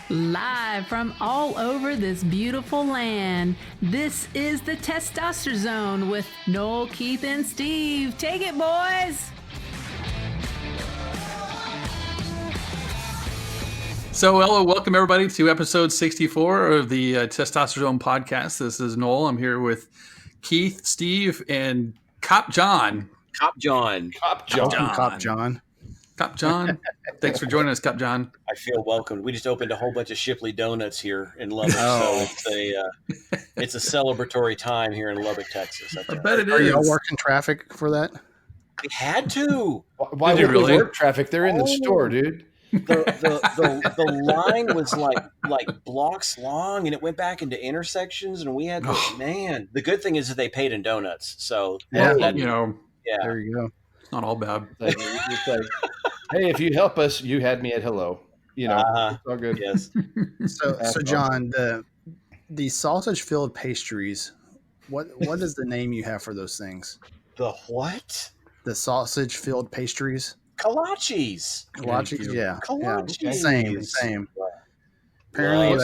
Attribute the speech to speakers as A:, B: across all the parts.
A: Live from all over this beautiful land, this is the Testosterzone with Noel, Keith, and Steve. Take it, boys!
B: So, hello, welcome everybody to episode 64 of the Testosterzone Podcast. This is Noel. I'm here with Keith, Steve, and Cop Jon.
C: Cop Jon.
B: Thanks for joining us, Cop Jon.
C: I feel welcomed. We just opened a whole bunch of Shipley donuts here in Lubbock, so it's a celebratory time here in Lubbock, Texas.
B: I bet it is.
D: Are y'all working traffic for that?
C: We had to.
E: Why would we work traffic? They're in the store, dude.
C: The line was like blocks long, and it went back into intersections, and we had to, man. The good thing is that they paid in donuts, so
D: there
B: you
D: go.
B: It's not all bad.
E: It's like, hey, if you help us, you had me at hello. You know, it's all good.
C: Yes.
D: So Jon, the sausage filled pastries. What is the name you have for those things?
C: The what?
D: The sausage filled pastries.
C: Kolaches.
D: Yeah.
C: Kolaches.
D: Yeah. Same. Apparently,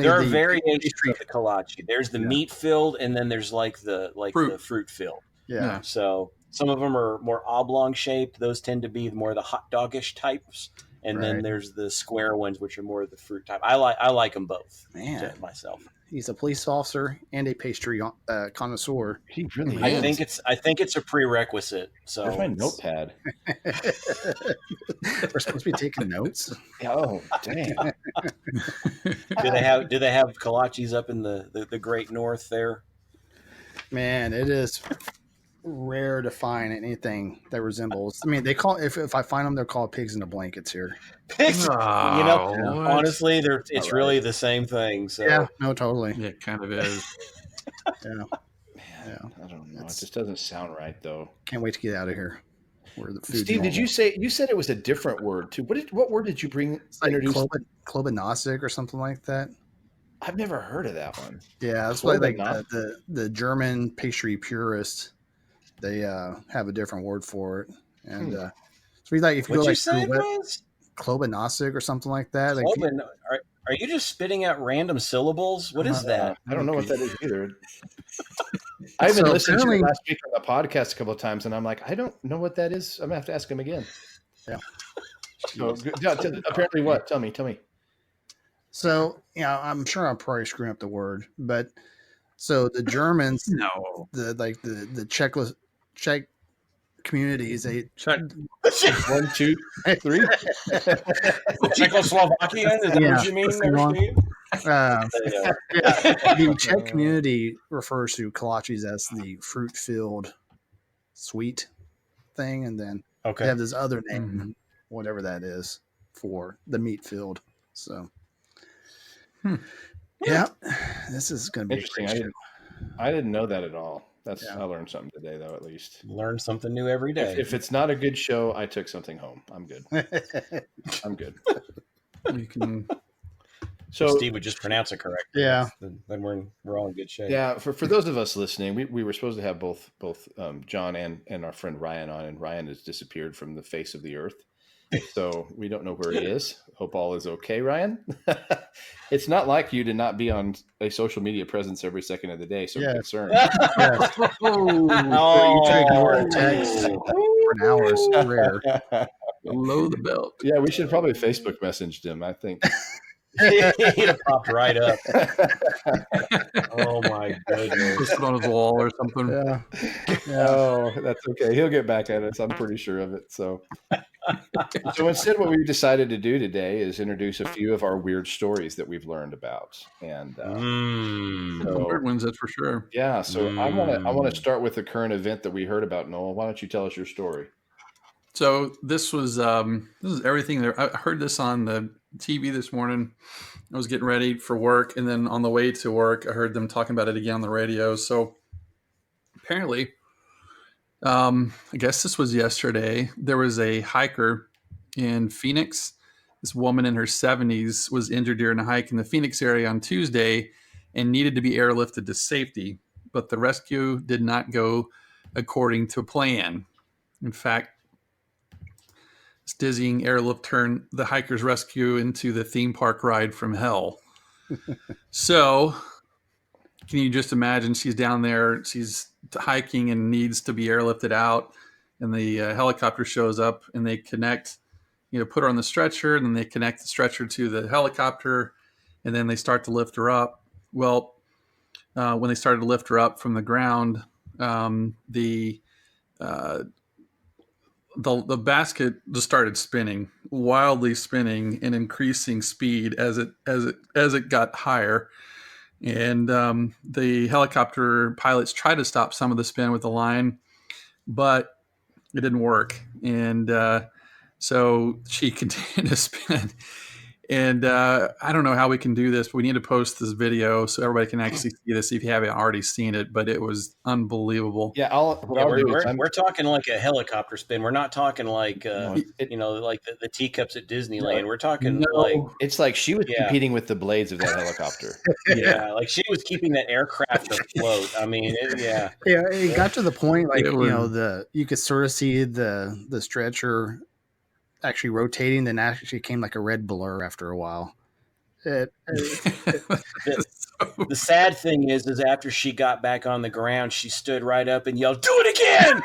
C: there are variations of the kolache. There's the meat filled, and then there's the fruit filled.
D: Yeah.
C: So some of them are more oblong shaped. Those tend to be more the hot doggish types, and then there's the square ones, which are more of the fruit type. I like them both.
D: Man,
C: myself.
D: He's a police officer and a pastry connoisseur.
E: He really is.
C: I think it's a prerequisite. So
E: there's my notepad.
D: We're supposed to be taking notes.
E: Oh, dang.
C: Do they have kolaches up in the Great North there?
D: Man, it is rare to find anything that resembles. I mean, they call if I find them, they're called pigs in the blankets here.
C: Pigs, honestly, it's really the same thing. So
D: yeah, no, totally.
B: Yeah, it kind of is.
D: Yeah,
E: man, I don't know. It just doesn't sound right, though.
D: Can't wait to get out of here. Where the food.
E: Steve, did you said it was a different word too? What word did you bring?
D: Like Klobanosik or something like that.
E: I've never heard of that one.
D: Yeah, that's why like the German pastry purists, they have a different word for it. And so we like if you go like Klobanosik or something like that. Like,
C: are you just spitting out random syllables? What is that?
E: I don't know what that is either. I even listened to it last week on the podcast a couple of times, and I'm like, I don't know what that is. I'm gonna have to ask him again.
D: Yeah.
E: So, apparently, what? Tell me.
D: So, I'm sure I'm probably screwing up the word, but so the Germans, the Czech communities, they
E: Czech 1, 2, 3.
C: Czechoslovakian, is that what you mean?
D: The Czech community refers to kolaches as the fruit-filled sweet thing, and then they have this other name, whatever that is, for the meat-filled. So. Yeah, this is going to be
E: interesting. I didn't know that at all. I learned something today, though. At least
C: learn something new every day.
E: If it's not a good show, I took something home. I'm good. I'm good.
B: You can.
C: So Steve would just pronounce it correctly.
D: Yeah,
C: then we're all in good shape.
E: Yeah, for those of us listening, we were supposed to have both Jon and our friend Ryan on, and Ryan has disappeared from the face of the earth. So we don't know where he is. Hope all is okay, Ryan. It's not like you to not be on a social media presence every second of the day. So I'm concerned.
D: You take more text for hours. Rare.
B: Below the belt.
E: Yeah, we should probably Facebook message him, I think.
C: He'd have popped right up. Oh my goodness!
B: Just put on his wall or something.
D: Yeah.
E: Oh, that's okay. He'll get back at us. I'm pretty sure of it. So instead, what we decided to do today is introduce a few of our weird stories that we've learned about, and
B: weird ones, that's for sure.
E: Yeah. So I want to start with the current event that we heard about. Noel, why don't you tell us your story?
B: So this is everything there. I heard this on the TV this morning. I was getting ready for work, and then on the way to work, I heard them talking about it again on the radio. So apparently, I guess this was yesterday, there was a hiker in Phoenix. This woman in her 70s was injured during a hike in the Phoenix area on Tuesday and needed to be airlifted to safety, but the rescue did not go according to plan. In fact, this dizzying airlift turned the hiker's rescue into the theme park ride from hell. So can you just imagine she's down there, she's hiking and needs to be airlifted out, and the helicopter shows up and they connect, put her on the stretcher, and then they connect the stretcher to the helicopter, and then they start to lift her up. Well, when they started to lift her up from the ground, the basket just started spinning, wildly spinning and increasing speed as it got higher. And the helicopter pilots tried to stop some of the spin with the line, but it didn't work. And so she continued to spin. And I don't know how we can do this, but we need to post this video so everybody can actually see this if you haven't already seen it. But it was unbelievable.
E: Yeah,
C: we're talking like a helicopter spin. We're not talking like like the teacups at Disneyland. We're talking like
E: it's like she was competing with the blades of that helicopter.
C: Yeah, like she was keeping that aircraft afloat. I mean,
D: it got to the point like you could sort of see the stretcher actually rotating, then actually came like a red blur after a while.
C: The sad thing is after she got back on the ground, she stood right up and yelled, "Do it again!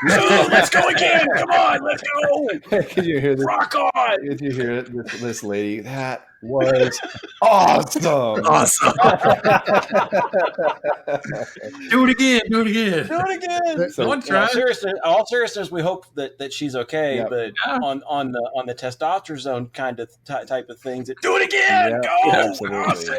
C: Let's go again! Come on, let's go!"
E: Could you hear this?
C: Rock on!
E: Did you hear this lady? That was awesome!
B: Awesome! Do it again! Do it again!
C: Do it again!
B: So, one try.
C: All seriousness, we hope that she's okay. But on the testosterone kind of type of things, do it again! Go!
E: Absolutely.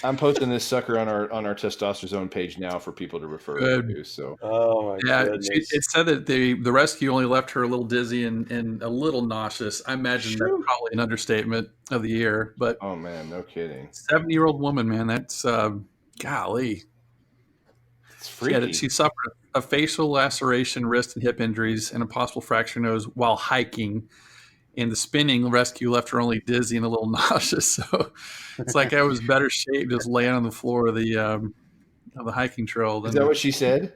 E: I'm posting this sucker on our testosterone page now for people to refer to. So,
C: oh my goodness!
B: It said that the rescue only left her a little dizzy and a little nauseous. I imagine that's probably an understatement of the year. But
E: oh man, no kidding.
B: 70-year-old woman, man, that's golly.
E: It's freaky.
B: She suffered a facial laceration, wrist and hip injuries, and a possible fractured nose while hiking. And the spinning rescue left her only dizzy and a little nauseous. So it's like I was better shape just laying on the floor of the hiking trail.
E: Is that what she said?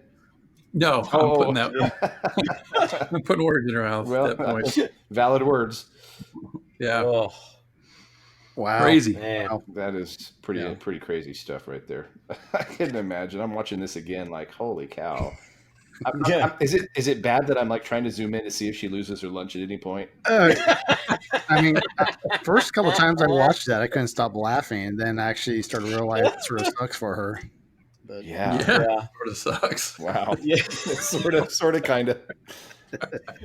B: No, I'm putting words in her mouth at that point.
E: Valid words.
B: Yeah.
C: Oh.
B: Wow. Crazy.
C: Man.
E: That is pretty crazy stuff right there. I couldn't imagine. I'm watching this again like, holy cow. Is it bad that I'm like trying to zoom in to see if she loses her lunch at any point?
D: I mean, first couple of times I watched that, I couldn't stop laughing, and then I actually started realizing it sort of sucks for her.
E: But
B: yeah, sort of sucks.
E: Wow. Yeah, sort of, kind of.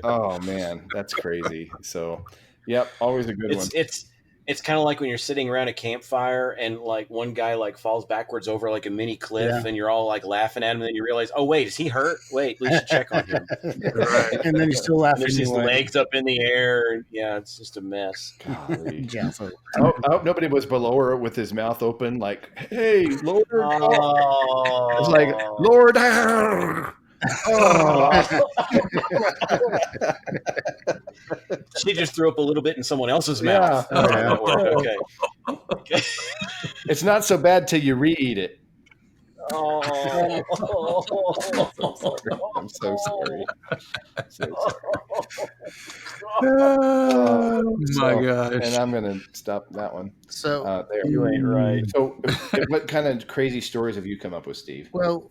E: Oh man, that's crazy. So, yep, always a good one.
C: It's kind of like when you're sitting around a campfire and like one guy like falls backwards over like a mini cliff and you're all like laughing at him and then you realize, oh wait, is he hurt? Wait, we should check on him.
D: Right. And then you're still laughing.
C: There's his legs up in the air. Yeah, it's just a mess.
E: Nobody was below her with his mouth open like, hey, Lord. It's like, Lord.
C: She just threw up a little bit in someone else's mouth. Okay.
E: It's not so bad till you re-eat it.
C: Oh.
E: I'm so sorry.
B: Oh my gosh.
E: And I'm going to stop that one.
D: So
E: there.
C: You ain't right.
E: So what kind of crazy stories have you come up with, Steve?
D: Well,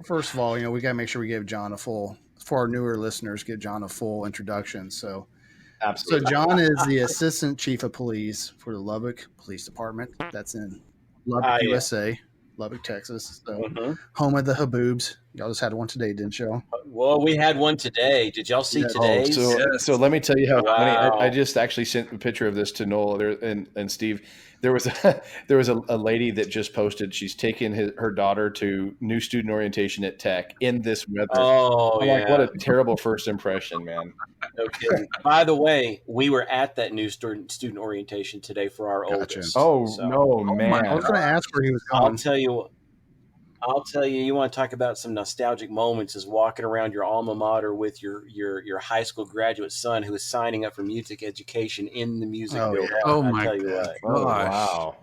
D: first of all, we got to make sure we give John for our newer listeners, give John a full introduction. So,
E: absolutely.
D: So John is the Assistant Chief of Police for the Lubbock Police Department. That's in Lubbock, USA, Lubbock, Texas. So, home of the Haboobs. Y'all just had one today, didn't y'all?
C: Well, we had one today. Did y'all see today's?
E: So let me tell you how funny. I just actually sent a picture of this to Noel and Steve. There was a lady that just posted. She's taking her daughter to new student orientation at Tech in this weather.
C: Oh,
E: I'm like, what a terrible first impression, man.
C: No kidding. By the way, we were at that new student orientation today for our oldest.
E: No, man.
D: I was going to ask where he was going.
C: I'll tell you, you want to talk about some nostalgic moments is walking around your alma mater with your high school graduate son who is signing up for music education in the music building.
B: Oh, my God.
E: Oh, wow.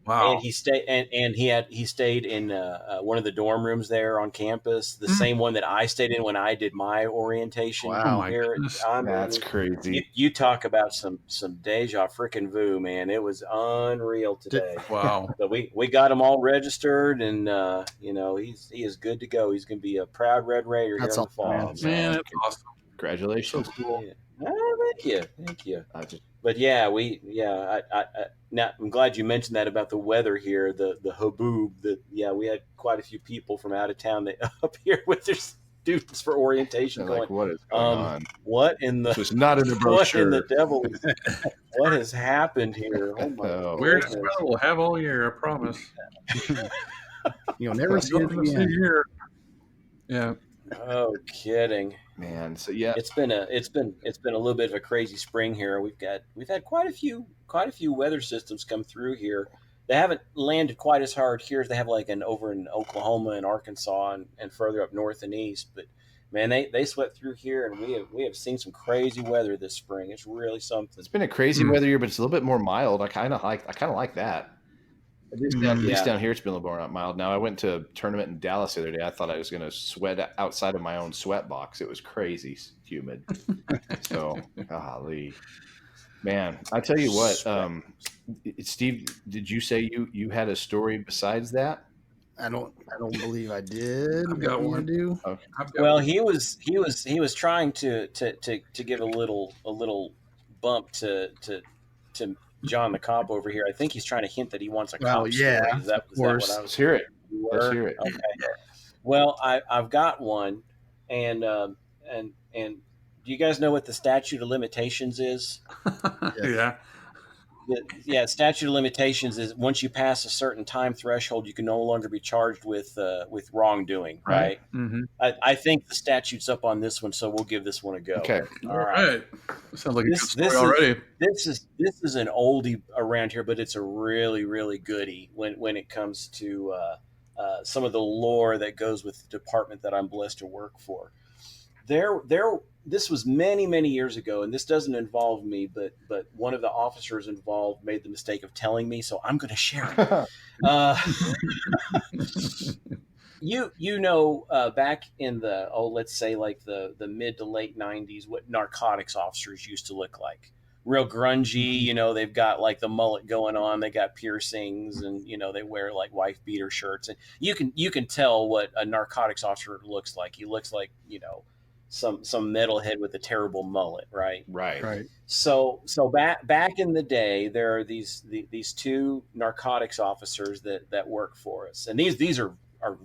C: And he stayed, and he stayed in one of the dorm rooms there on campus, the same one that I stayed in when I did my orientation.
B: Wow,
C: here.
E: That's crazy.
C: You talk about some deja freaking vu, man. It was unreal today.
B: Wow.
C: But we got him all registered, and he is good to go. He's going to be a proud Red Raider here in the fall.
B: Man, that's awesome.
E: Congratulations.
B: So cool.
C: Yeah. Oh, thank you. But yeah, now I'm glad you mentioned that about the weather here, the haboob. We had quite a few people from out of town that up here with their students for orientation.
E: Like, what is going on?
C: What in the?
E: This was not in the brochure.
C: What in the devil? What has happened here? Oh my!
B: Weirdest weather we'll have all year, I promise.
D: You'll never see it again.
B: Yeah.
C: Oh, kidding,
E: man. So yeah,
C: it's been a little bit of a crazy spring here. We've had quite a few weather systems come through here. They haven't landed quite as hard here as they have like over in Oklahoma and Arkansas and further up north and east. But man, they swept through here, and we have seen some crazy weather this spring. It's really something.
E: It's been a crazy weather year, but it's a little bit more mild. I kind of like that. At least down here, it's been a little more mild. Now, I went to a tournament in Dallas the other day. I thought I was going to sweat outside of my own sweat box. It was crazy humid. So, golly. Man, I tell you what, Steve, did you say you had a story besides that?
D: I don't believe I did.
B: I've got one.
D: Do?
E: Okay.
C: Well, he was trying to give a little bump to John the cop over here. I think he's trying to hint that he wants a cop story. Is that what I was?
E: Let's hear it. Let's hear it.
C: Okay. Well, I've got one, and do you guys know what the statute of limitations is?
B: Yeah.
C: Statute of limitations is once you pass a certain time threshold, you can no longer be charged with wrongdoing, right?
B: Mm-hmm.
C: I think the statute's up on this one, so we'll give this one a go.
E: Okay.
B: All right. Sounds like a good story already.
C: This is an oldie around here, but it's a really, really goodie when it comes to some of the lore that goes with the department that I'm blessed to work for. This was many, many years ago, and this doesn't involve me, but one of the officers involved made the mistake of telling me, so I'm going to share it. Back in the let's say like the mid to late 90s, what narcotics officers used to look like. Real grungy, they've got like the mullet going on, they got piercings, and they wear like wife beater shirts, and you can tell what a narcotics officer looks like. He looks like some metalhead with a terrible mullet, right?
E: Right.
C: So back in the day, there are these two narcotics officers that work for us, and these are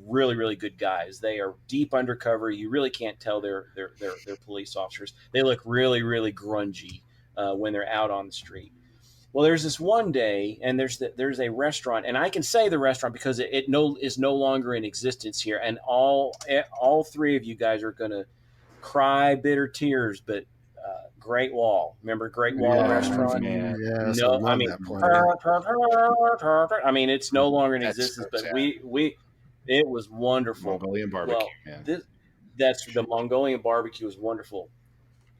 C: really, really good guys. They are deep undercover. You really can't tell they're police officers. They look really, really grungy when they're out on the street. Well, there's this one day, and there's a restaurant, and I can say the restaurant because it is no longer in existence here, and all three of you guys are going to cry bitter tears, but Great Wall. Remember Great Wall Restaurant?
D: Man. Yes,
C: no, I mean, it's no longer in existence, but it was wonderful.
E: Mongolian barbecue, man.
C: That's the Mongolian barbecue was wonderful.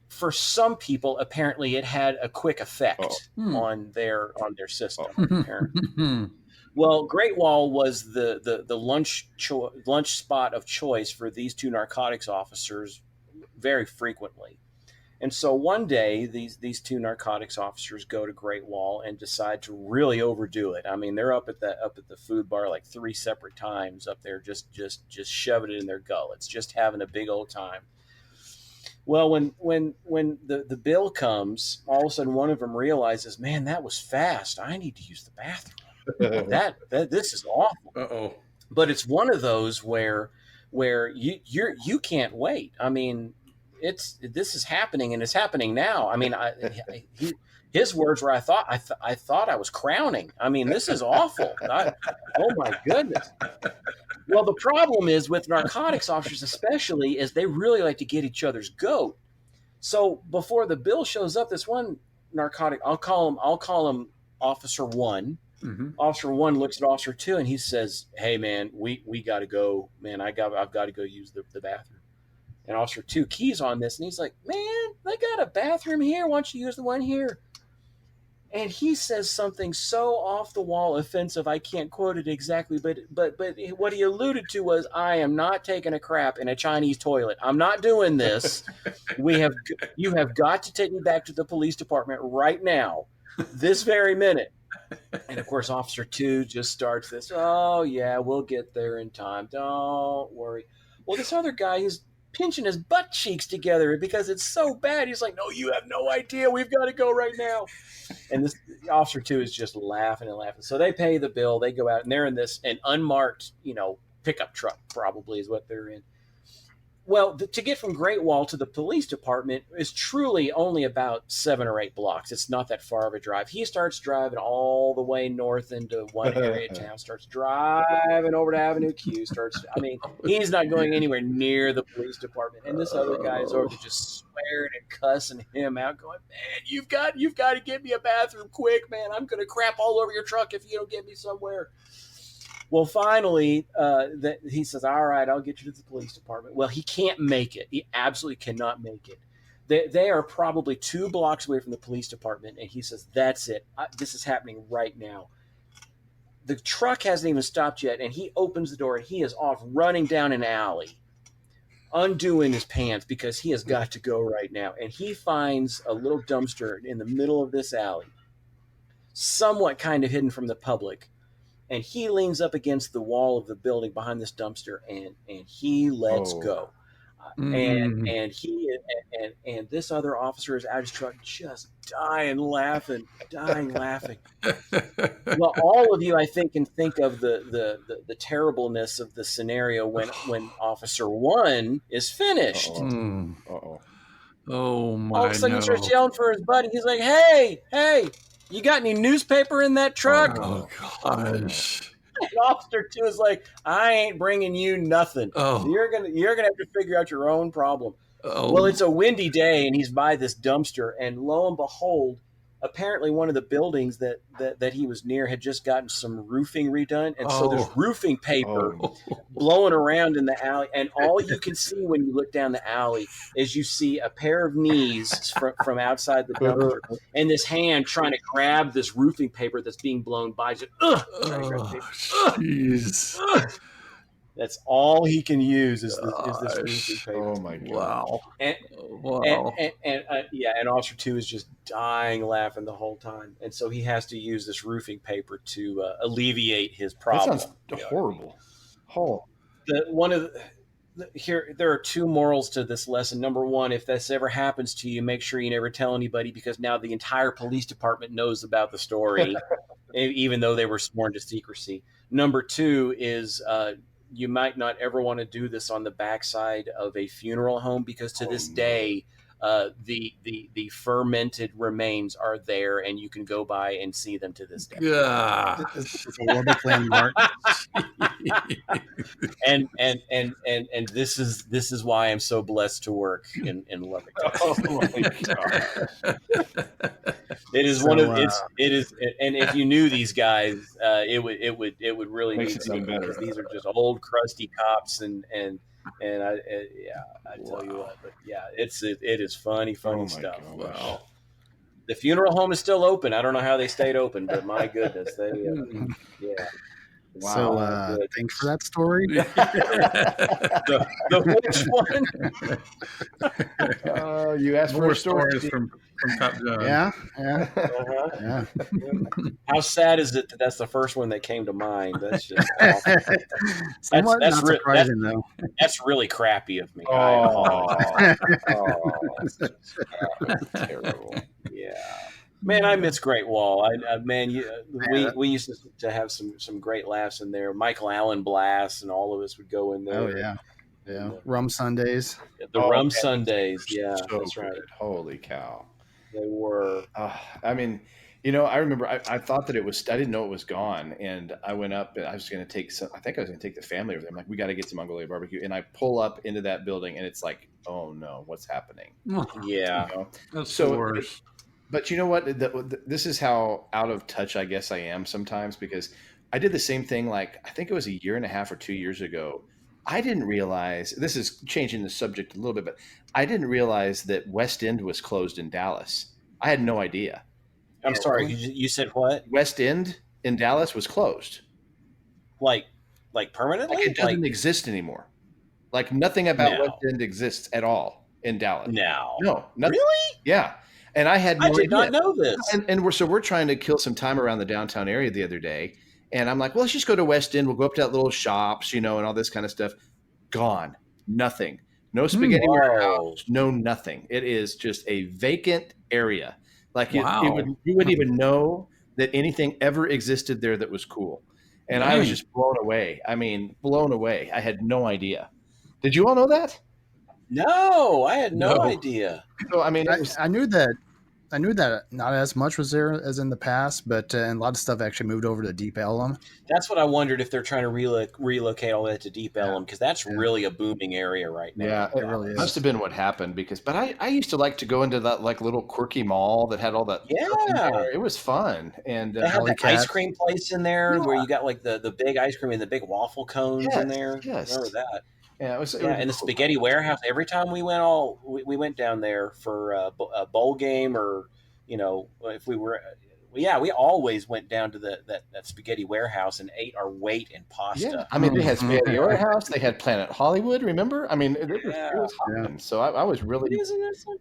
C: For some people, apparently, it had a quick effect on their system. Apparently. Well, Great Wall was the lunch spot of choice for these two narcotics officers very frequently. And so one day, these two narcotics officers go to Great Wall and decide to really overdo it. I mean, they're up at the food bar like 3 separate times up there, just shoving it in their gullets, just having a big old time. Well, when the bill comes, all of a sudden one of them realizes, man, that was fast. I need to use the bathroom. This is awful.
B: Uh-oh.
C: But it's one of those where you can't wait. I mean, this is happening, and it's happening now. I mean, his words were, I thought I was crowning. I mean, this is awful. Oh my goodness. Well, the problem is with narcotics officers, especially, is they really like to get each other's goat. So before the bill shows up, this one narcotic, I'll call him Officer 1. Mm-hmm. Officer 1 looks at Officer 2 and he says, "Hey man, we got to go, man. I've got to go use the bathroom." And Officer 2 keys on this and he's like, "Man, they got a bathroom here. Why don't you use the one here?" And he says something so off the wall offensive, I can't quote it exactly, but what he alluded to was, I am not taking a crap in a Chinese toilet. I'm not doing this. You have got to take me back to the police department right now, this very minute. And of course, Officer 2 just starts this, oh yeah, we'll get there in time. Don't worry. Well, this other guy is pinching his butt cheeks together because it's so bad. He's like, no, you have no idea. We've got to go right now. And this Officer 2 is just laughing and laughing. So they pay the bill. They go out, and they're in an unmarked, pickup truck, probably is what they're in. Well, to get from Great Wall to the police department is truly only about 7 or 8 blocks. It's not that far of a drive. He starts driving all the way north into one area of town, starts driving over to Avenue Q, he's not going anywhere near the police department. And this other guy is over there just swearing and cussing him out, going, man, you've got to get me a bathroom quick, man. I'm going to crap all over your truck if you don't get me somewhere. Well, finally, he says, all right, I'll get you to the police department. Well, he can't make it. He absolutely cannot make it. They are probably 2 blocks away from the police department, and he says, that's it. This is happening right now. The truck hasn't even stopped yet, and he opens the door, and he is off running down an alley, undoing his pants because he has got to go right now. And he finds a little dumpster in the middle of this alley, somewhat kind of hidden from the public. And he leans up against the wall of the building behind this dumpster, and he lets go. And this other officer is out of his truck, just dying laughing. Well, all of you, I think, can think of the terribleness of the scenario when Officer 1 is finished.
B: Oh my!
C: All of a sudden, he starts yelling for his buddy. He's like, "Hey! You got any newspaper in that truck?"
B: Oh gosh!
C: And Officer 2 is like, "I ain't bringing you nothing. You're gonna have to figure out your own problem." Well, it's a windy day, and he's by this dumpster, and lo and behold, apparently one of the buildings that he was near had just gotten some roofing redone, and so there's roofing paper blowing around in the alley, and all you can see when you look down the alley is you see a pair of knees from outside the dumpster, and this hand trying to grab this roofing paper that's being blown by. Just,
B: jeez.
C: That's all he can use is this roofing paper.
E: Oh my God!
B: Wow!
C: And Officer 2 is just dying laughing the whole time, and so he has to use this roofing paper to alleviate his problem.
E: That sounds horrible.
C: There are 2 morals to this lesson. Number 1, if this ever happens to you, make sure you never tell anybody, because now the entire police department knows about the story, even though they were sworn to secrecy. Number 2 is you might not ever want to do this on the backside of a funeral home, because to this day, the fermented remains are there, and you can go by and see them to this day.
B: Yeah.
D: It's a Lubbock landmark.
C: and this is why I'm so blessed to work in Lubbock.
E: Oh my God!
C: It is it is, and if you knew these guys, it would really
E: Makes
C: be
E: it sound better.
C: because these are just old crusty cops, and I tell you what, but yeah, it is funny stuff.
B: Wow.
C: The funeral home is still open. I don't know how they stayed open, but my goodness, they yeah.
D: Wow. So thanks for that story.
C: the which one?
E: You asked
B: More
E: for
B: stories from Top Jon.
D: Yeah.
C: Yeah. How sad is it that that's the first one that came to mind? That's just awful.
D: Somewhat not surprising, though.
C: That's really crappy of me.
E: That's terrible.
C: Yeah. Man, I miss Great Wall. We used to have some great laughs in there. Michael Allen blasts, and all of us would go in there.
D: Oh yeah. Rum Sundays.
C: The Rum Sundays. Yeah,
E: so
C: that's right.
E: Good. Holy cow!
C: They were.
E: I mean, I remember I thought that I didn't know it was gone, and I went up and I was going to take I think I was going to take the family over there. I'm like, we got to get some Mongolia barbecue, and I pull up into that building, and it's like, oh no, what's happening?
C: Yeah,
B: that's so worse.
E: But you know what? This is how out of touch I guess I am sometimes, because I did the same thing. Like, I think it was 1.5 years or 2 years ago. I didn't realize, this is changing the subject a little bit, but I didn't realize that West End was closed in Dallas. I had no idea.
C: I'm sorry. You said what?
E: West End in Dallas was closed.
C: Like permanently?
E: Like it doesn't exist anymore. Like nothing about West End exists at all in Dallas.
C: No,
E: nothing.
C: Really?
E: Yeah. And I
C: did not know this.
E: And we're trying to kill some time around the downtown area the other day. And I'm like, well, let's just go to West End. We'll go up to that little shops, and all this kind of stuff. Gone. Nothing. No spaghetti warehouse. No nothing. It is just a vacant area. Like you wouldn't even know that anything ever existed there that was cool. And I was just blown away. I mean, blown away. I had no idea. Did you all know that?
C: No, I had no idea.
E: So I mean,
D: I knew that not as much was there as in the past, but and a lot of stuff actually moved over to Deep Ellum.
C: That's what I wondered, if they're trying to relocate all that to Deep Ellum, because that's really a booming area right now.
E: Yeah, it really is. Must have been what happened, but I used to like to go into that like little quirky mall that had all that.
C: Yeah,
E: it was fun, and
C: they had the ice cream place in there where you got like the big ice cream and the big waffle cones in there.
E: Yes,
C: remember that?
E: Yeah, it was
C: and the spaghetti warehouse. Every time we went down there for a bowl game, or if we were, we always went down to that spaghetti warehouse and ate our weight in pasta.
E: Yeah. I mean, they had spaghetti warehouse. They had Planet Hollywood. Remember? I mean, it was hopping. So I was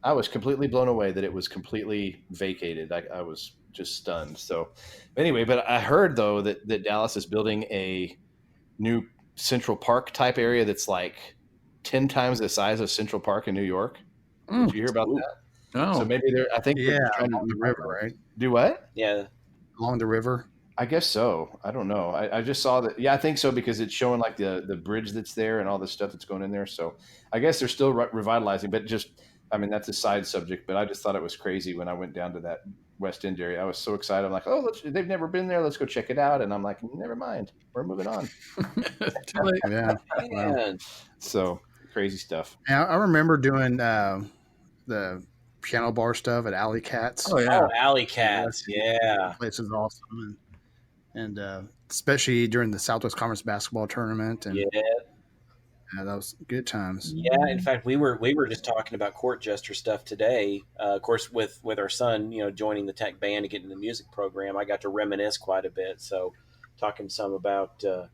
E: I was completely blown away that it was completely vacated. I was just stunned. So anyway, but I heard though that Dallas is building a new Central Park type area that's like 10 times the size of Central Park in New York. Did you hear about that?
B: Oh.
E: So maybe they're
D: along the river, right?
E: Do what?
C: Yeah.
D: Along the river.
E: I guess so. I don't know. I just saw that. Yeah, I think so, because it's showing like the bridge that's there and all the stuff that's going in there. So I guess they're still revitalizing, but that's a side subject, but I just thought it was crazy when I went down to that West End area. I was so excited. I'm like, they've never been there. Let's go check it out. And I'm like, never mind. We're moving on.
D: Yeah.
C: Wow.
E: So crazy stuff.
D: Yeah, I remember doing the piano bar stuff at Alley Cats.
C: Oh, yeah. Alley Cats. Yeah.
D: That place is awesome. And especially during the Southwest Conference basketball tournament. And yeah, that was good times.
C: Yeah, in fact, we were just talking about court jester stuff today. Of course, with our son, joining the tech band and getting the music program, I got to reminisce quite a bit. So, talking some about the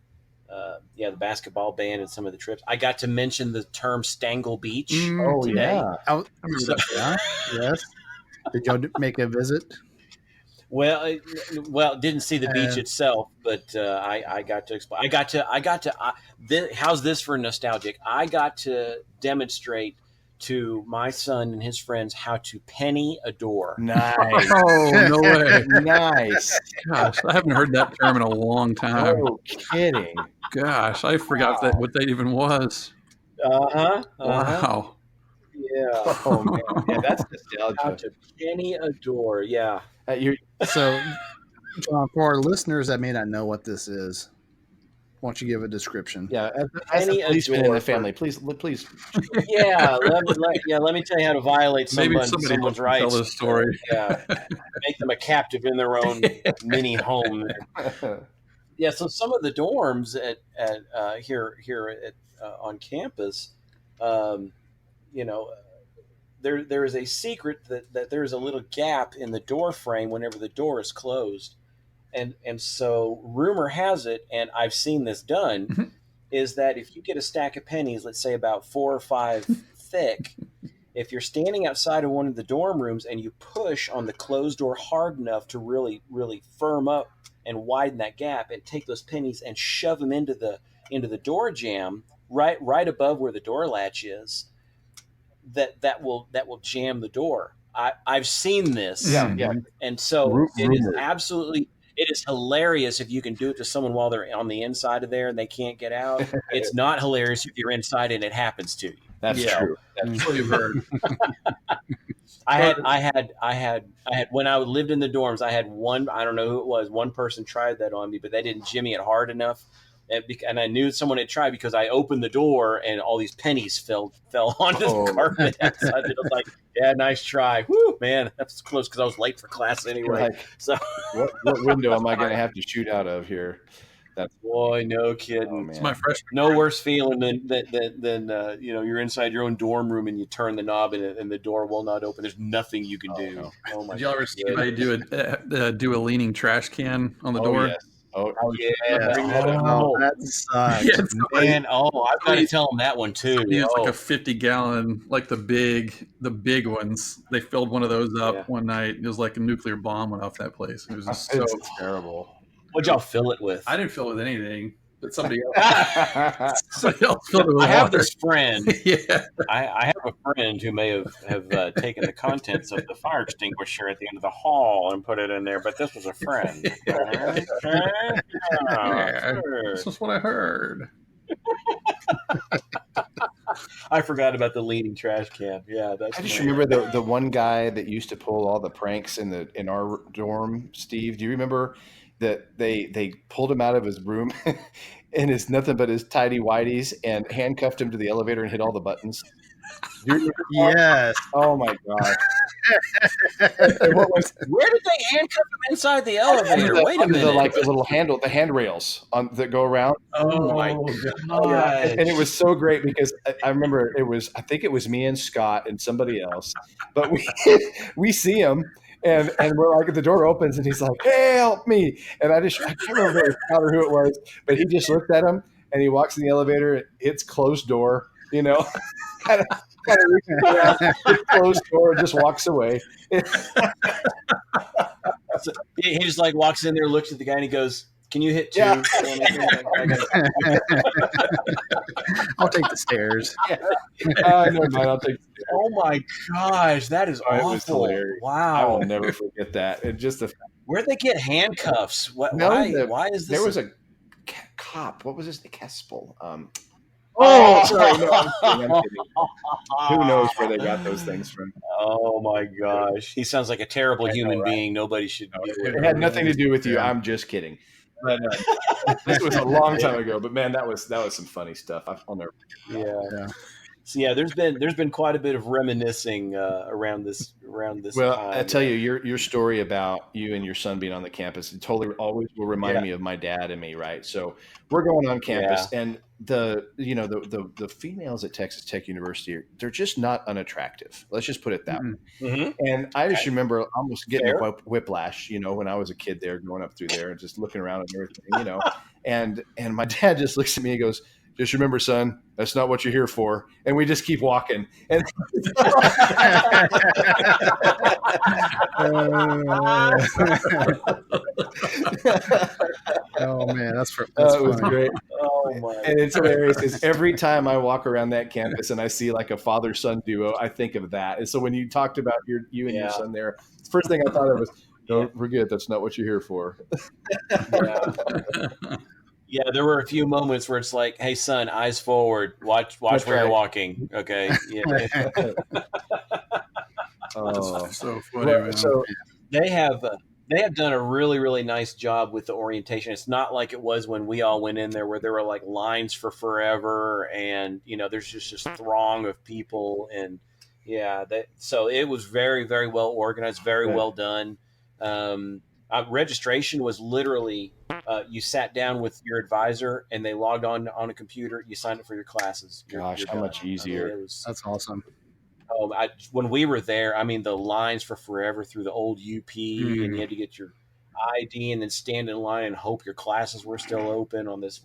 C: basketball band and some of the trips. I got to mention the term Stangle Beach. Today.
D: Yeah, I remember that. Yes. Did y'all make a visit?
C: Well, didn't see the beach itself, but I got to explain. How's this for nostalgic? I got to demonstrate to my son and his friends how to penny a door.
E: Nice.
B: Oh, no way.
E: Nice.
B: Gosh, I haven't heard that term in a long time.
E: No kidding.
B: Gosh, I forgot what that even was. Wow.
C: Yeah.
E: Oh, man. Yeah, that's nostalgia.
C: How to penny a door. Yeah.
D: So, John, for our listeners that may not know what this is, why don't you give a description?
E: Yeah, as a policeman in the family, please.
C: Yeah, let me tell you how to violate someone's rights.
B: Tell this story.
C: Yeah, make them a captive in their own mini home. Yeah, so some of the dorms at here on campus, there is a secret that there is a little gap in the door frame whenever the door is closed. And so rumor has it, and I've seen this done, is that if you get a stack of pennies, let's say about 4 or 5 thick, if you're standing outside of one of the dorm rooms and you push on the closed door hard enough to really, really firm up and widen that gap and take those pennies and shove them into the door jamb right above where the door latch is, that will jam the door. I've seen this.
E: Yeah.
C: And so it is hilarious if you can do it to someone while they're on the inside of there and they can't get out. It's not hilarious if you're inside and it happens to you.
E: That's true.
B: That's what you've heard.
C: I had when I lived in the dorms, I had one, I don't know who it was, one person tried that on me, but they didn't jimmy it hard enough. And I knew someone had tried because I opened the door and all these pennies fell onto the carpet outside. I was like, yeah, nice try. Woo, man, that's close because I was late for class anyway.
E: Like,
C: so
E: what window am I going to have to shoot out of here? That's
C: boy, no kidding.
E: Oh, man.
B: It's my freshman.
C: No worse feeling than you're inside your own dorm room and you turn the knob and the door will not open. There's nothing you can do.
E: No.
C: Oh my!
B: Did y'all ever see anybody do a leaning trash can on the door?
E: Yes. Oh
C: yeah!
D: That sucks.
B: Yeah,
C: Man, I've got to tell them that one too.
B: It's like a 50-gallon, like the big ones. They filled one of those up one night. It was like a nuclear bomb went off that place. It was just so
E: terrible.
C: What'd y'all fill it with?
B: I didn't fill it with anything, but somebody else filled it with water.
C: I have this friend.
B: Yeah.
C: I have a friend who may have taken the contents of the fire extinguisher at the end of the hall and put it in there, but this was a friend.
B: This is what I heard.
C: I forgot about the leaning trash can. Yeah,
E: I just remember the one guy that used to pull all the pranks in our dorm. Steve, do you remember that they pulled him out of his room and it's nothing but his tidy whities and handcuffed him to the elevator and hit all the buttons?
D: Yes.
E: Oh my god.
C: Where did they handcuff him inside the elevator? Wait a minute.
E: The little handle, the handrails that go around.
C: Oh my god!
E: And it was so great because I remember I think it was me and Scott and somebody else, but we see him. And we're like, the door opens and he's like, "Hey, help me!" And I can't remember if it was Scott or who it was, but he just looked at him and he walks in the elevator. It's closed door, kind of closed door and just walks away.
C: So he just like walks in there, looks at the guy, and he goes, "Can you hit 2?"
E: Yeah.
D: I'll take the stairs.
E: Never mind, I'll take.
C: Oh my gosh, that is
E: It was
C: awful!
E: hilarious.
C: Wow,
E: I will never forget that. It just
C: where'd they get handcuffs? Why is this?
E: There was a cop. What was his name? Caspell.
C: Sorry.
E: No, I'm kidding. Who knows where they got those things from?
C: Oh my gosh, he sounds like a terrible human being. Nobody should.
E: It had nothing to do with you. I'm just kidding. But, this was a long time ago. But man, that was some funny stuff. I'll never.
C: Yeah. So yeah, there's been quite a bit of reminiscing around this.
E: Well,
C: time.
E: I tell you, your story about you and your son being on the campus, it totally always will remind me of my dad and me, right? So we're going on campus, and the females at Texas Tech University, they're just not unattractive. Let's just put it that way.
C: Mm-hmm.
E: And I just remember almost getting a whiplash, when I was a kid there, going up through there and just looking around and everything, and my dad just looks at me and goes, "Just remember, son, that's not what you're here for." And we just keep walking. And
D: oh man, that's
E: it was great.
C: Oh my!
E: And it's hilarious because every time I walk around that campus and I see like a father-son duo, I think of that. And so when you talked about you and your son there, the first thing I thought of was, "Don't forget, that's not what you're here for."
C: Yeah, there were a few moments where it's like, "Hey, son, eyes forward. Watch where you're walking." Okay. Yeah.
B: So funny.
C: So they have done a really, really nice job with the orientation. It's not like it was when we all went in there, where there were like lines for forever, and there's just this throng of people, and so it was very, very well organized, very well done. Registration was literally you sat down with your advisor and they logged on a computer. You signed up for your classes. You're
E: how
C: done.
E: much easier.
D: That's awesome.
C: When we were there, the lines for forever through the old UP, and you had to get your ID and then stand in line and hope your classes were still open on this,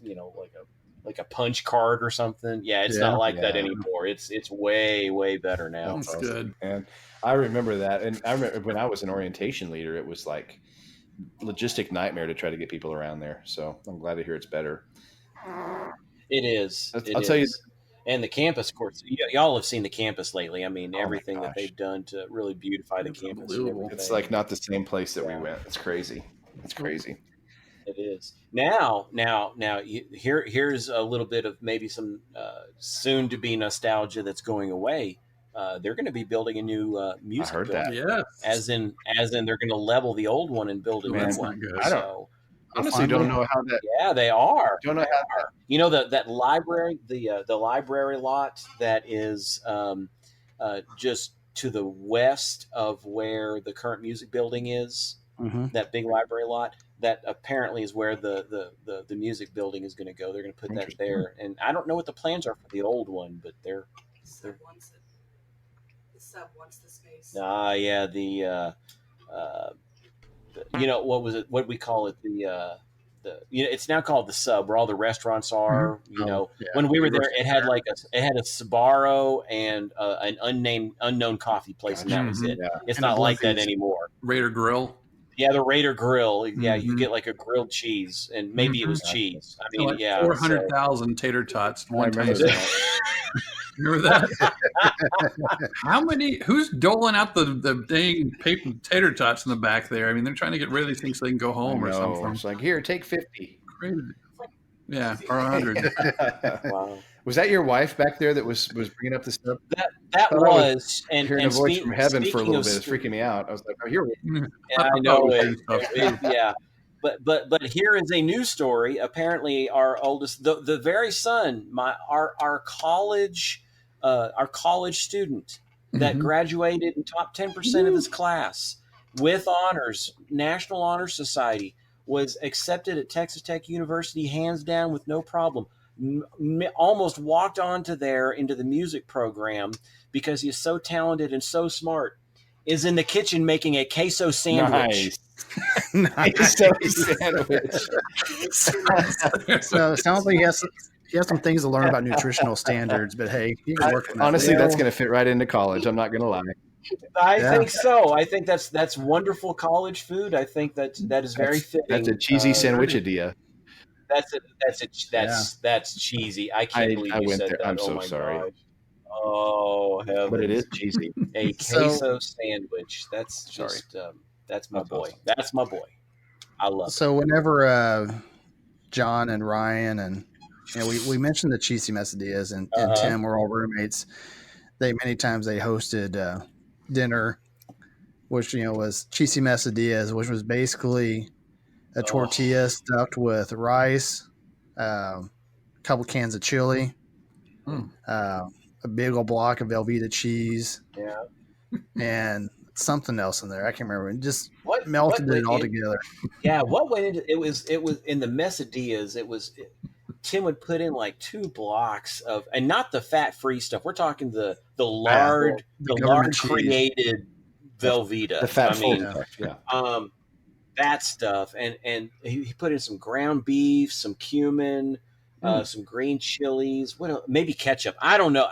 C: like a punch card or something. Yeah, it's not like that anymore. It's way, way better now.
B: That's good.
E: And I remember that. And I remember when I was an orientation leader, it was like logistic nightmare to try to get people around there. So I'm glad to hear it's better.
C: It is.
E: I'll tell you.
C: And the campus, of course, y'all have seen the campus lately. Everything that they've done to really beautify the campus.
E: It's like not the same place that we went. It's crazy. It's crazy.
C: It is. Now, here's a little bit of maybe some soon-to-be nostalgia that's going away. They're going to be building a new music.
E: I heard that.
B: Yeah.
C: As in, they're going to level the old one and build a new one.
E: Honestly, don't know how that.
C: Yeah, they are.
E: Don't know how that.
C: That library, the library lot that is just to the west of where the current music building is. that big library lot. That apparently is where the music building is going to go. They're going to put that there, and I don't know what the plans are for the old one, but they're
F: the sub wants the space.
C: Yeah, what was it? What do we call it? It's now called the Sub, where all the restaurants are. When we were there, it had a Sbarro and an unknown coffee place, and that was it. Yeah. It's not like that anymore.
B: Raider Grill.
C: Yeah, the Raider Grill. Yeah, you get like a grilled cheese, and maybe it was cheese. I mean,
B: like 400,000 tater tots one time. Remember that? How many? Who's doling out the dang paper tater tots in the back there? I mean, they're trying to get rid of these things so they can go home or something.
E: It's like, here, take 50.
B: Crazy. Yeah, or 100.
E: Wow. Was that your wife back there that was bringing up the stuff?
C: That was, and
E: hearing a voice from heaven for a little bit is freaking me out. I was like, oh, here.
C: Yeah, I know it. Yeah. But here is a news story. Apparently, our oldest, the very son, our college student that graduated in top 10% of his class with honors, National Honor Society, was accepted at Texas Tech University, hands down, with no problem. Almost walked into the music program because he is so talented and so smart. Is in the kitchen making a queso sandwich.
E: Nice. Sandwich.
D: So it sounds like he has some things to learn about nutritional standards, but hey, you can work on that.
E: Honestly, that's going to fit right into college. I'm not going to lie.
C: I think so. I think that's wonderful college food. I think that is very fitting.
E: That's a cheesy sandwich idea.
C: That's cheesy. I can't believe you said that.
E: I'm so sorry.
C: God. Oh, heavens.
E: But it is cheesy.
C: A queso sandwich. That's just that's my boy. Awesome. That's my boy. I love it.
D: So whenever John and Ryan and we mentioned the Cheesy Mesadillas and Tim were all roommates. Many times they hosted dinner, which was Cheesy Mesadillas, which was basically a tortilla stuffed with rice, a couple cans of chili, a big old block of Velveeta cheese, and something else in there. I can't remember. Just melted it all together.
C: Yeah, what went into it was in the mesadillas. Tim would put in like 2 blocks of, and not the fat-free stuff. We're talking the lard created Velveeta.
E: The fat stuff.
C: That stuff, and he put in some ground beef, some cumin, some green chilies, maybe ketchup. I don't know.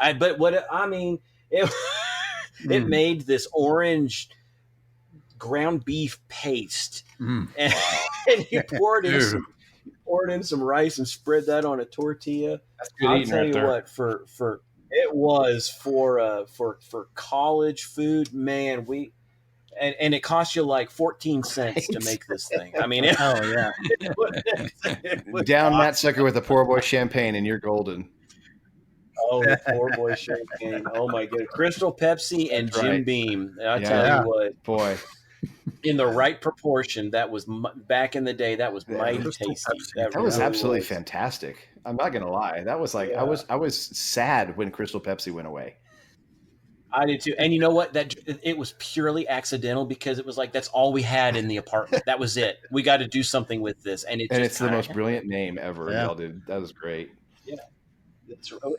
C: It made this orange ground beef paste, and he poured in some rice and spread that on a tortilla. I'll tell you what, for college food, man, and it cost you like 14 cents to make this thing. I mean,
D: it
E: was down awesome. That sucker with a poor boy champagne, and you're golden.
C: Oh, the poor boy champagne! Oh my goodness, Crystal Pepsi and Jim Beam. I tell you what,
E: boy,
C: in the right proportion, that was back in the day. That was mighty tasty.
E: That was absolutely fantastic. I'm not gonna lie. That was like I was sad when Crystal Pepsi went away.
C: I did too. And you know what? It was purely accidental because it was like that's all we had in the apartment. That was it. We got to do something with this, and
E: it's the most brilliant name ever. Y'all did. That was great.
C: Yeah.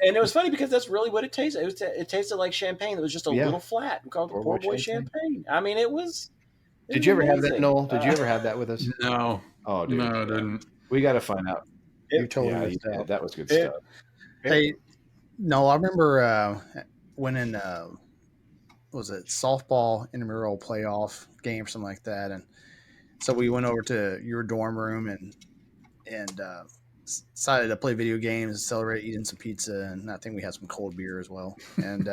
C: And it was funny because that's really what it tasted. It tasted like champagne. It was just a little flat. We called it poor boy champagne. I mean, it was.
E: Did you ever have that, Noel? Did you ever have that with us?
B: No.
E: Oh, dude.
B: No, I didn't.
E: We got to find out.
D: You totally missed out.
E: That was good stuff.
D: Hey, no, I remember winning. Was it softball intramural playoff game or something like that? And so we went over to your dorm room and decided to play video games and celebrate eating some pizza, and I think we had some cold beer as well. And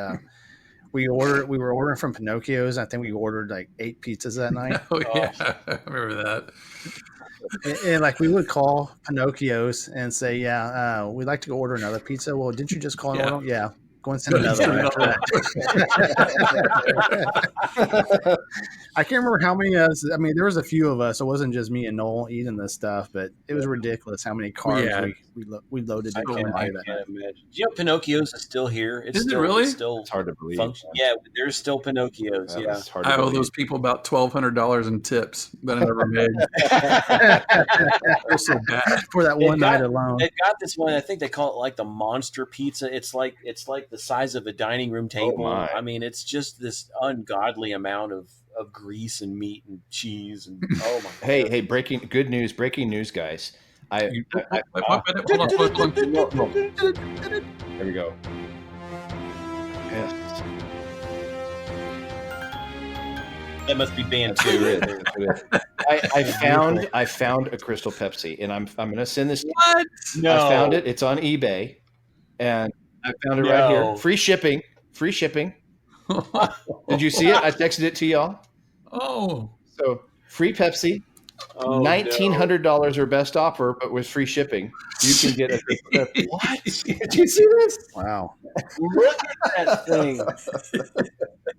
D: we were ordering from Pinocchio's. I think we ordered like 8 pizzas that night.
B: Oh yeah, I remember that.
D: And like we would call Pinocchio's and say, we'd like to go order another pizza. Well, didn't you just call an order? Yeah. Go and send another one after that. I can't remember how many of us. I mean, there was a few of us. It wasn't just me and Noel eating this stuff, but it was ridiculous how many carbs we loaded.
C: I can't imagine. You know, Pinocchio's is still here.
B: Is it really?
C: It's hard to believe. Yeah, there's still Pinocchio's. Yeah.
B: I owe those people about $1,200 in tips that I never made. They're so bad
D: for that one night alone.
C: They've got this one. I think they call it like the monster pizza. It's like the size of a dining room table. I mean, it's just this ungodly amount of grease and meat and cheese and oh my god.
E: Hey, breaking news, guys. Hold on. There we go. Yes.
C: That must be band 2.
E: I found a Crystal Pepsi, and I'm going to send this.
B: What?
E: No. I found it. It's on eBay, and I found it right here. Free shipping. Did you see it? I texted it to y'all.
B: Oh.
E: So free Pepsi. $1,900 or best offer, but with free shipping, you can get a Pepsi.
C: What? Did you see this?
D: Wow.
C: Look at that thing.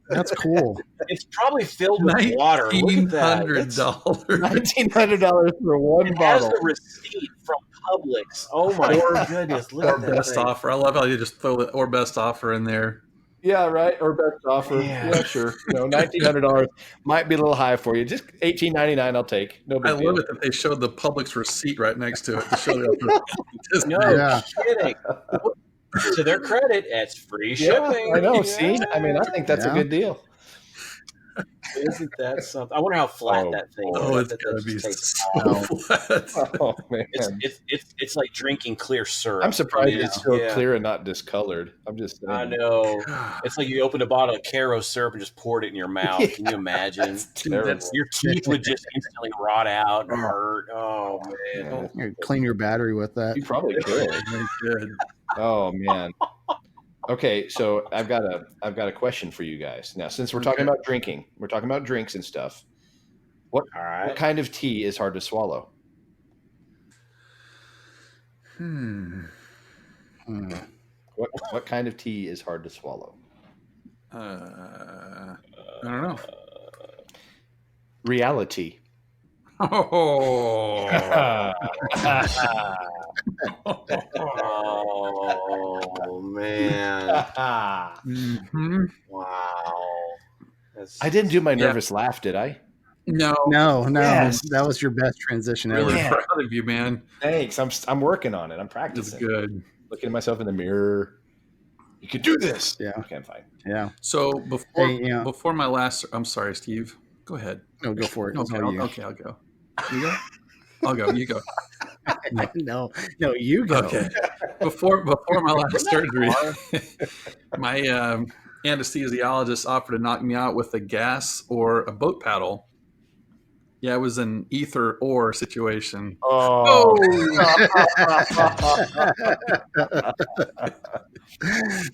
D: That's cool.
C: It's probably filled with water.
B: $1,900.
E: $1,900 for one bottle.
C: It has a receipt from Publix. Oh my goodness. Look at that
B: best
C: thing.
B: offer. I love how you just throw the or best offer in there.
E: Yeah, right. Or best offer. Yeah, sure. $1,900 might be a little high for you. Just $18.99. I'll take. No big deal.
B: Love it that they showed the Publix receipt right next to it to show
C: kidding. To their credit, it's free shipping.
E: I know. See, I mean, I think that's a good deal.
C: Isn't that something? I wonder how flat that thing is.
B: Oh, it's gotta be so flat.
E: Oh man,
C: it's like drinking clear syrup.
E: I'm surprised it's so clear and not discolored. I'm just saying.
C: I know. It's like you opened a bottle of Caro syrup and just poured it in your mouth. Yeah, can you imagine? Your teeth would just instantly rot out and hurt. Oh man,
D: you clean your battery with that.
E: You probably could.
B: Good.
E: Oh man. Okay, so I've got a question for you guys. Now, since we're talking about drinking, we're talking about drinks and stuff. What kind of tea is hard to swallow? What kind of tea is hard to swallow?
B: I don't know.
E: Reality.
B: Oh.
C: Oh man!
B: Mm-hmm.
C: Wow.
E: I didn't do my nervous laugh, did I?
B: No.
D: Yes. That was your best transition ever.
B: Really proud of you, man.
E: Thanks. I'm working on it. I'm practicing.
B: It's good.
E: Looking at myself in the mirror. You can do this.
D: Yeah.
E: Okay, I'm fine.
D: Yeah.
B: So before my last, I'm sorry, Steve. Go ahead.
D: No, go for it.
B: Okay, I'll go. You go. I'll go. You go.
D: No, you go.
B: Okay. Before my last surgery, my anesthesiologist offered to knock me out with a gas or a boat paddle. Yeah, it was an either or situation.
E: Oh.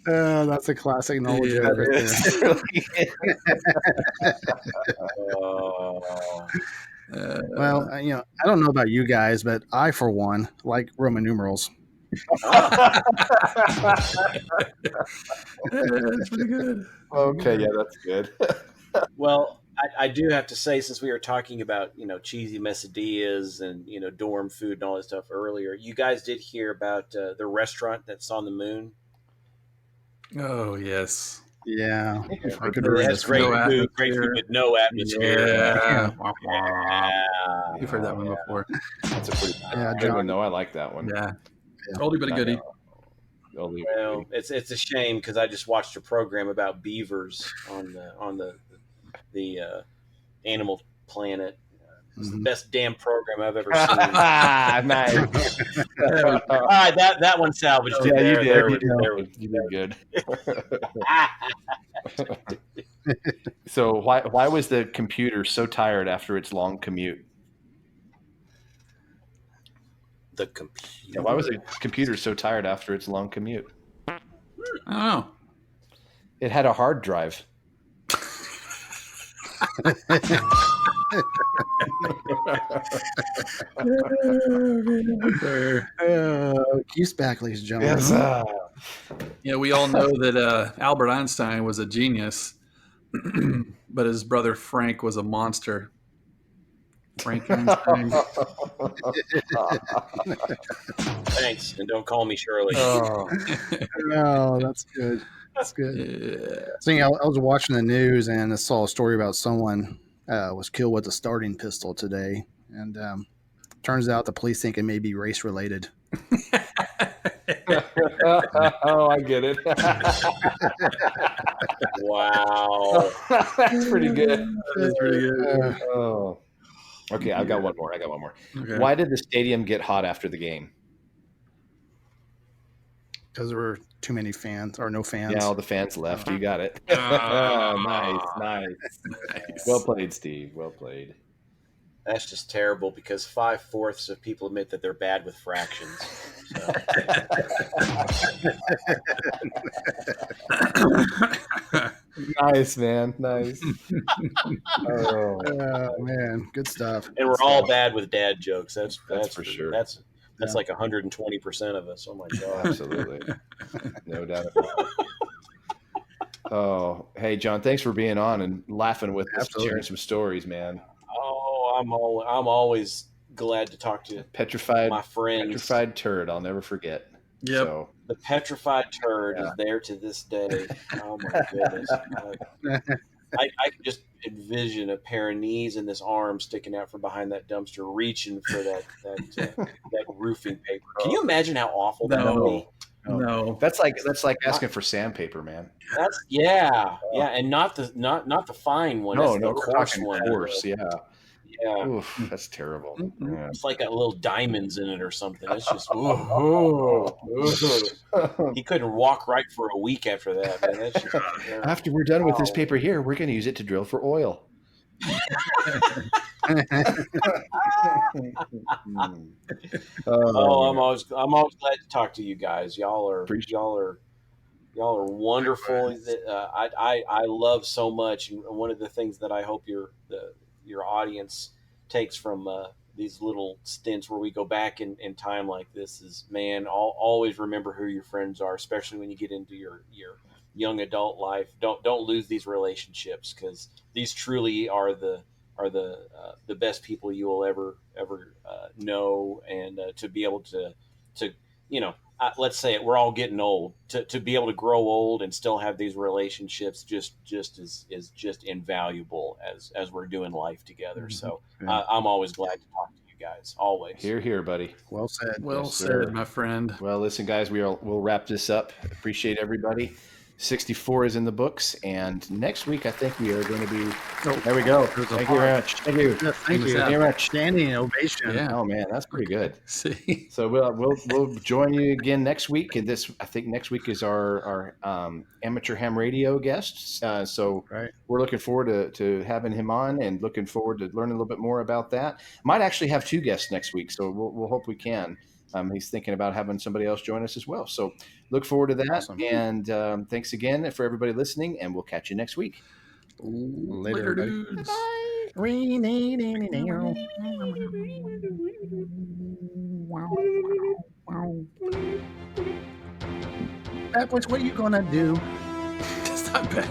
D: That's a classic knowledge joke right there. Well, I don't know about you guys, but I, for one, like Roman numerals.
B: That's pretty good.
E: Okay, yeah, that's good.
C: Well, I do have to say, since we were talking about, cheesy quesadillas and, dorm food and all that stuff earlier, you guys did hear about the restaurant that's on the moon?
B: Oh, yes.
D: Yeah.
C: That's great food with no atmosphere.
B: Yeah. You've heard that one before.
E: That's a pretty good one, though. I like that one.
B: Yeah. Oldie but a goodie.
C: Well, it's a shame because I just watched a program about beavers on the Animal Planet. It's the best damn program I've ever seen.
E: Nice.
C: All right, that one salvaged it.
E: Yeah, you did good. So why was the computer so tired after its long commute?
C: The computer.
E: Yeah, why was the computer so tired after its long commute?
B: I don't know.
E: It had a hard drive.
D: Keith's back, ladies and gentlemen.
E: Yes,
B: Yeah, we all know that Albert Einstein was a genius, but his brother Frank was a monster. Frank Einstein.
C: Thanks, and don't call me Shirley.
D: No, that's good. That's good.
B: Yeah.
D: So, I was watching the news and I saw a story about someone was killed with a starting pistol today, and turns out the police think it may be race related.
E: Oh, I get it.
C: Wow.
E: That's pretty good.
B: That's pretty good.
E: Oh. Okay, I got one more.
B: Okay.
E: Why did the stadium get hot after the game?
D: Because there were too many fans or no fans.
E: Yeah, all the fans left. You got it. Nice. Well played, Steve. Well played.
C: That's just terrible because 5/4 of people admit that they're bad with fractions. So.
E: Nice, man. Nice.
D: Oh, man. Good stuff.
C: And we're all bad with dad jokes. That's
E: for sure.
C: That's like 120% of us. Oh my God.
E: Absolutely. No doubt about it. Oh, hey, John, thanks for being on and laughing with us, sharing some stories, man.
C: Oh, I'm always glad to talk to my friends.
E: Petrified turd, I'll never forget.
B: Yep.
E: So,
C: the petrified turd is there to this day. Oh my goodness. I can just envision a pair of knees and this arm sticking out from behind that dumpster, reaching for that roofing paper. Can you imagine how awful that would be?
E: No, that's like asking for sandpaper, man.
C: That's yeah, and not the fine one.
E: No,
C: the coarse one.
E: Coarse, yeah.
C: Oof,
E: that's terrible.
C: Mm-hmm. Yeah. It's like got little diamonds in it or something. It's just he couldn't walk right for a week after that. Man. That's just,
E: after we're done with this paper here, we're going to use it to drill for oil.
C: I'm always glad to talk to you guys. Y'all are wonderful. I love so much, and one of the things that I hope your audience takes from these little stints where we go back in time like this is, man, always remember who your friends are, especially when you get into your young adult life. Don't lose these relationships, because these truly are the best people you will ever know, and to be able to let's say it, we're all getting old. To be able to grow old and still have these relationships is just invaluable as we're doing life together. So I'm always glad to talk to you guys. Always.
E: Here, buddy.
D: Well said.
B: Well said, my friend.
E: Well, listen, guys, we'll wrap this up. Appreciate everybody. 64 is in the books, and next week I think we are going to be. There we go. Thank you very much. Thank you.
D: Yeah, thank you very much. Standing ovation.
E: Yeah. Oh man, that's pretty good.
B: See.
E: So we'll join you again next week, and I think next week is our amateur ham radio guest. So we're looking forward to having him on, and looking forward to learning a little bit more about that. Might actually have two guests next week, so we'll hope we can. He's thinking about having somebody else join us as well. So look forward to that. Awesome. And thanks again for everybody listening, and we'll catch you next week.
B: Later, dudes.
D: Backwards, what are you going to do?
B: It's not bad.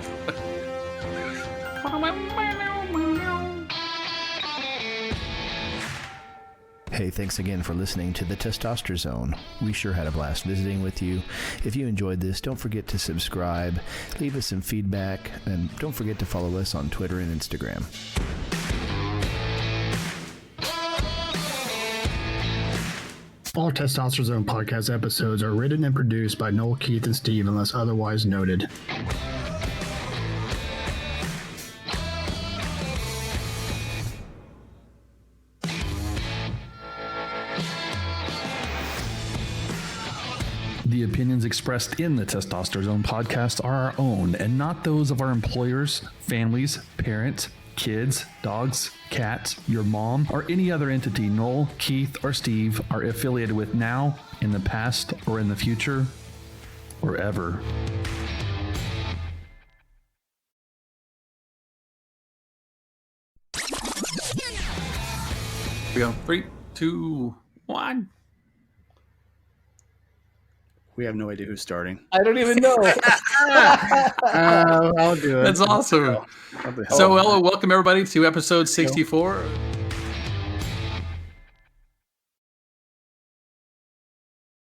G: Hey, thanks again for listening to the Testosterzone. We sure had a blast visiting with you. If you enjoyed this, don't forget to subscribe, leave us some feedback, and don't forget to follow us on Twitter and Instagram.
D: All Testosterzone Podcast episodes are written and produced by Noel, Keith, and Steve unless otherwise noted.
H: The opinions expressed in the Testosterzone Podcast are our own and not those of our employers, families, parents, kids, dogs, cats, your mom, or any other entity Noel, Keith, or Steve are affiliated with now, in the past, or in the future, or ever.
B: we go. 3, 2, 1.
D: We have no idea who's starting.
E: I don't even know.
D: I'll do it.
B: That's awesome. So, welcome everybody to episode 64.